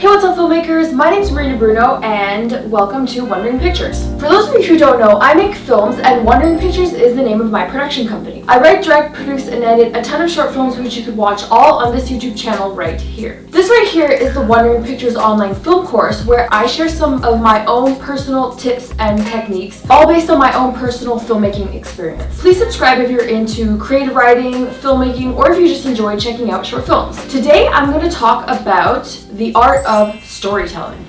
Hey, what's up, filmmakers? My name's Marina Bruno, and welcome to Wondering Pictures. For those of you who don't know, I make films, and Wondering Pictures is the name of my production company. I write, direct, produce, and edit a ton of short films which you could watch all on this YouTube channel right here. This right here is the Wondering Pictures online film course where I share some of my own personal tips and techniques, all based on my own personal filmmaking experience. Please subscribe if you're into creative writing, filmmaking, or if you just enjoy checking out short films. Today, I'm going to talk about the art of storytelling.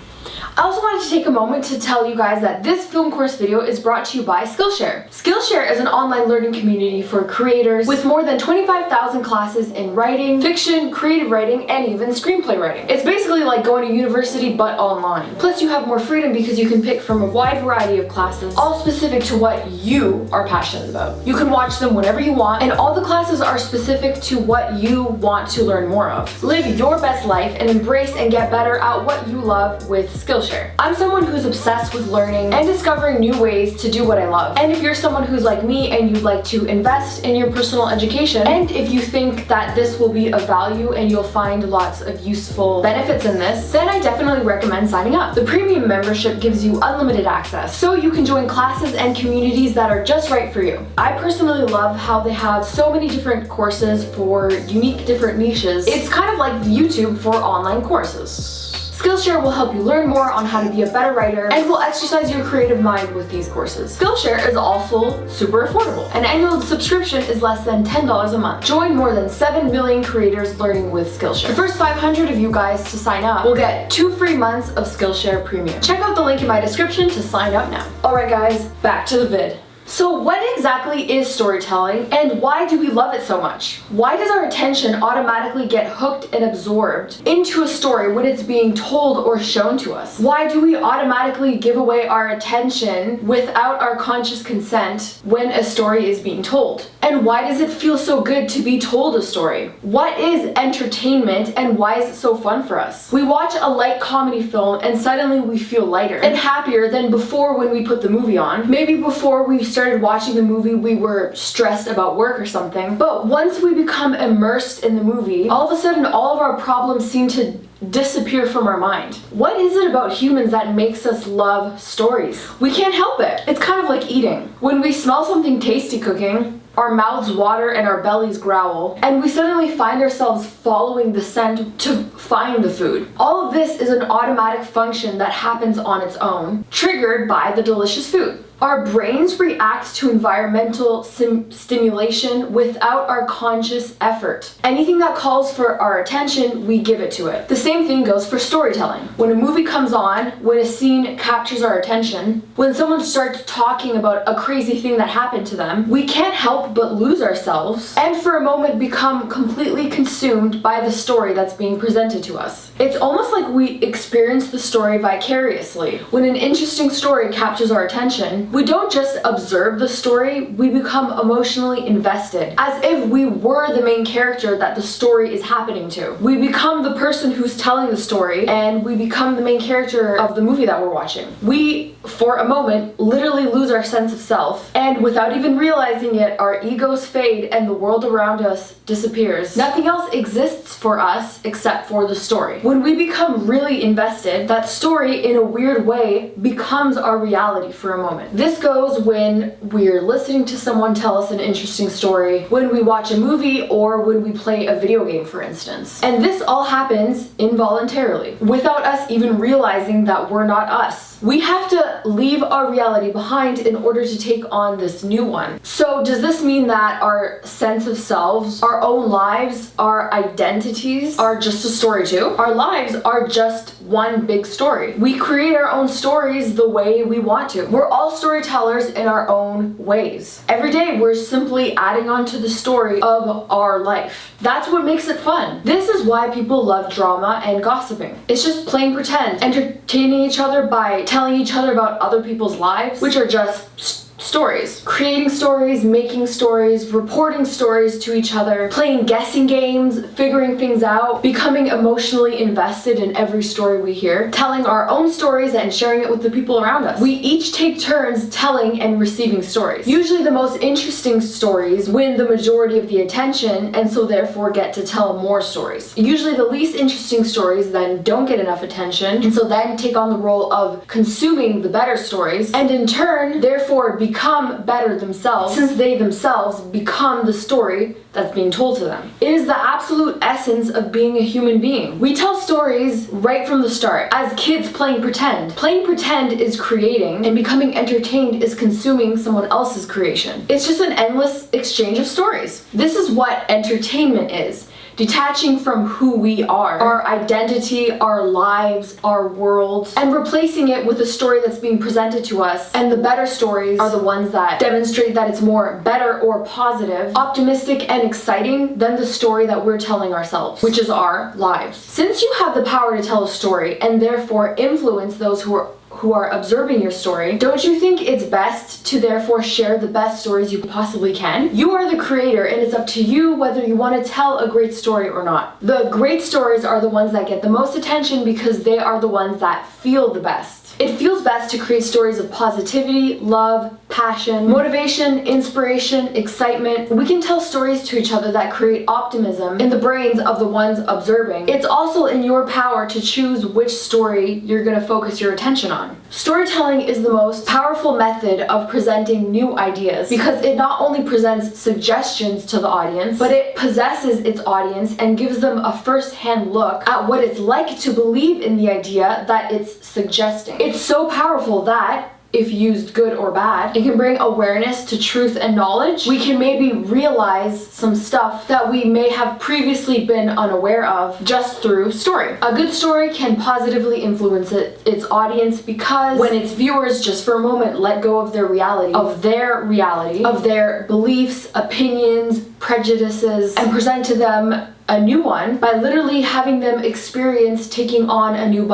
I also wanted to take a moment to tell you guys that this film course video is brought to you by Skillshare. Skillshare is an online learning community for creators with more than 25,000 classes in writing, fiction, creative writing, and even screenplay writing. It's basically like going to university but online. Plus you have more freedom because you can pick from a wide variety of classes, all specific to what you are passionate about. You can watch them whenever you want, and all the classes are specific to what you want to learn more of. Live your best life and embrace and get better at what you love with Skillshare. I'm someone who's obsessed with learning and discovering new ways to do what I love. And if you're someone who's like me and you'd like to invest in your personal education, and if you think that this will be of value and you'll find lots of useful benefits in this, then I definitely recommend signing up. The premium membership gives you unlimited access, so you can join classes and communities that are just right for you. I personally love how they have so many different courses for unique different niches. It's kind of like YouTube for online courses. Skillshare will help you learn more on how to be a better writer and will exercise your creative mind with these courses. Skillshare is also super affordable. An annual subscription is less than $10 a month. Join more than 7 million creators learning with Skillshare. The first 500 of you guys to sign up will get 2 free months of Skillshare Premium. Check out the link in my description to sign up now. Alright guys, back to the vid. So what exactly is storytelling, and why do we love it so much? Why does our attention automatically get hooked and absorbed into a story when it's being told or shown to us? Why do we automatically give away our attention without our conscious consent when a story is being told? And why does it feel so good to be told a story? What is entertainment, and why is it so fun for us? We watch a light comedy film and suddenly we feel lighter and happier than before when we put the movie on. Maybe before we started watching the movie we were stressed about work or something, but once we become immersed in the movie, all of a sudden all of our problems seem to disappear from our mind. What is it about humans that makes us love stories? We can't help it. It's kind of like eating. When we smell something tasty cooking, our mouths water and our bellies growl, and we suddenly find ourselves following the scent to find the food. All of this is an automatic function that happens on its own, triggered by the delicious food. Our brains react to environmental stimulation without our conscious effort. Anything that calls for our attention, we give it to it. The same thing goes for storytelling. When a movie comes on, when a scene captures our attention, when someone starts talking about a crazy thing that happened to them, we can't help but lose ourselves and for a moment become completely consumed by the story that's being presented to us. It's almost like we experience the story vicariously. When an interesting story captures our attention, we don't just observe the story, we become emotionally invested, as if we were the main character that the story is happening to. We become the person who's telling the story, and we become the main character of the movie that we're watching. We, for a moment, literally lose our sense of self, and without even realizing it, our egos fade and the world around us disappears. Nothing else exists for us except for the story. When we become really invested, that story, in a weird way, becomes our reality for a moment. This goes when we're listening to someone tell us an interesting story, when we watch a movie, or when we play a video game, for instance. And this all happens involuntarily, without us even realizing that we're not us. We have to leave our reality behind in order to take on this new one. So does this mean that our sense of selves, our own lives, our identities are just a story too? Our lives are just one big story. We create our own stories the way we want to. We're all storytellers in our own ways. Every day we're simply adding on to the story of our life. That's what makes it fun. This is why people love drama and gossiping. It's just plain pretend, entertaining each other by telling each other about other people's lives, which are just stories. Creating stories, making stories, reporting stories to each other, playing guessing games, figuring things out, becoming emotionally invested in every story we hear, telling our own stories and sharing it with the people around us. We each take turns telling and receiving stories. Usually the most interesting stories win the majority of the attention and so therefore get to tell more stories. Usually the least interesting stories then don't get enough attention and so then take on the role of consuming the better stories and in turn therefore become better themselves since they themselves become the story that's being told to them. It is the absolute essence of being a human being. We tell stories right from the start. As kids playing pretend. Playing pretend is creating and becoming entertained is consuming someone else's creation. It's just an endless exchange of stories. This is what entertainment is. Detaching from who we are, our identity, our lives, our world, and replacing it with a story that's being presented to us. And the better stories are the ones that demonstrate that it's more better or positive, optimistic and exciting than the story that we're telling ourselves, which is our lives. Since you have the power to tell a story and therefore influence those who are observing your story, don't you think it's best to therefore share the best stories you possibly can? You are the creator and it's up to you whether you want to tell a great story or not. The great stories are the ones that get the most attention because they are the ones that feel the best. It feels best to create stories of positivity, love, passion, motivation, inspiration, excitement. We can tell stories to each other that create optimism in the brains of the ones observing. It's also in your power to choose which story you're going to focus your attention on. Storytelling is the most powerful method of presenting new ideas because it not only presents suggestions to the audience, but it possesses its audience and gives them a first-hand look at what it's like to believe in the idea that it's suggesting. It's so powerful that, if used good or bad, it can bring awareness to truth and knowledge. We can maybe realize some stuff that we may have previously been unaware of just through story. A good story can positively influence its audience because when its viewers just for a moment let go of their reality, of their beliefs, opinions, prejudices, and present to them a new one by literally having them experience taking on a new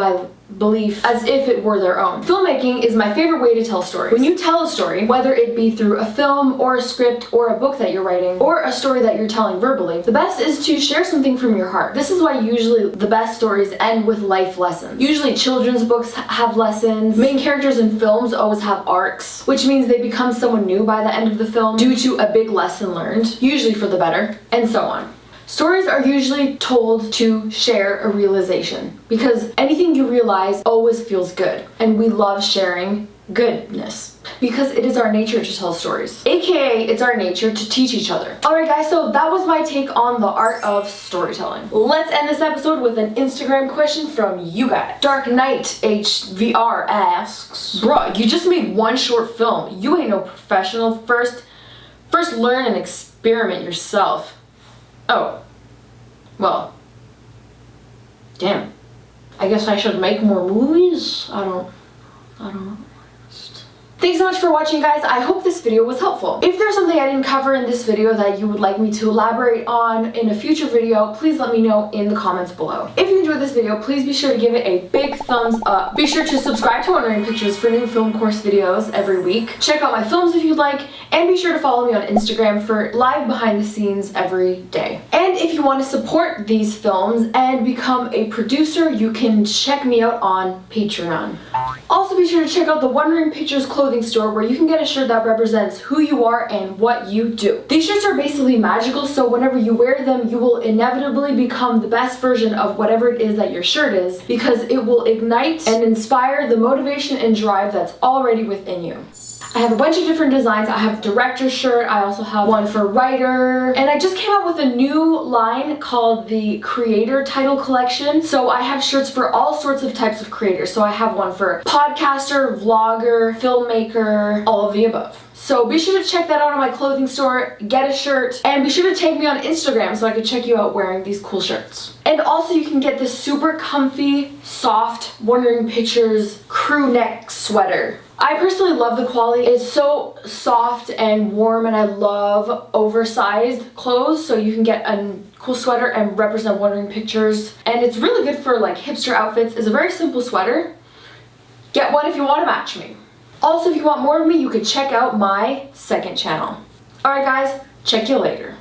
belief as if it were their own. Filmmaking is my favorite way to tell stories. When you tell a story, whether it be through a film or a script or a book that you're writing or a story that you're telling verbally, the best is to share something from your heart. This is why usually the best stories end with life lessons. Usually children's books have lessons. Main characters in films always have arcs, which means they become someone new by the end of the film due to a big lesson learned, usually for the better, and so on. Stories are usually told to share a realization because anything you realize always feels good, and we love sharing goodness because it is our nature to tell stories, aka it's our nature to teach each other. Alright guys, so that was my take on the art of storytelling. Let's end this episode with an Instagram question from you guys. Dark Knight HVR asks, bruh, you just made one short film. You ain't no professional. First learn and experiment yourself. Oh, well, damn. I guess I should make more movies? I don't know. Thanks so much for watching, guys. I hope this video was helpful. If there's something I didn't cover in this video that you would like me to elaborate on in a future video, please let me know in the comments below. If you enjoyed this video, please be sure to give it a big thumbs up. Be sure to subscribe to Wondering Pictures for new film course videos every week. Check out my films if you'd like, and be sure to follow me on Instagram for live behind the scenes every day. And if you want to support these films and become a producer, you can check me out on Patreon. Also be sure to check out the Wondering Pictures clothing store where you can get a shirt that represents who you are and what you do. These shirts are basically magical, so whenever you wear them, you will inevitably become the best version of whatever it is that your shirt is because it will ignite and inspire the motivation and drive that's already within you. I have a bunch of different designs. I have director's shirt, I also have one for writer, and I just came out with a new line called the Creator Title Collection. So I have shirts for all sorts of types of creators. So I have one for podcaster, vlogger, filmmaker, all of the above. So be sure to check that out on my clothing store, get a shirt, and be sure to tag me on Instagram so I can check you out wearing these cool shirts. And also you can get this super comfy, soft Wondering Pictures crew neck sweater. I personally love the quality. It's so soft and warm, and I love oversized clothes, so you can get a cool sweater and represent Wondering Pictures. And it's really good for like hipster outfits. It's a very simple sweater. Get one if you want to match me. Also, if you want more of me, you could check out my second channel. Alright guys, check you later.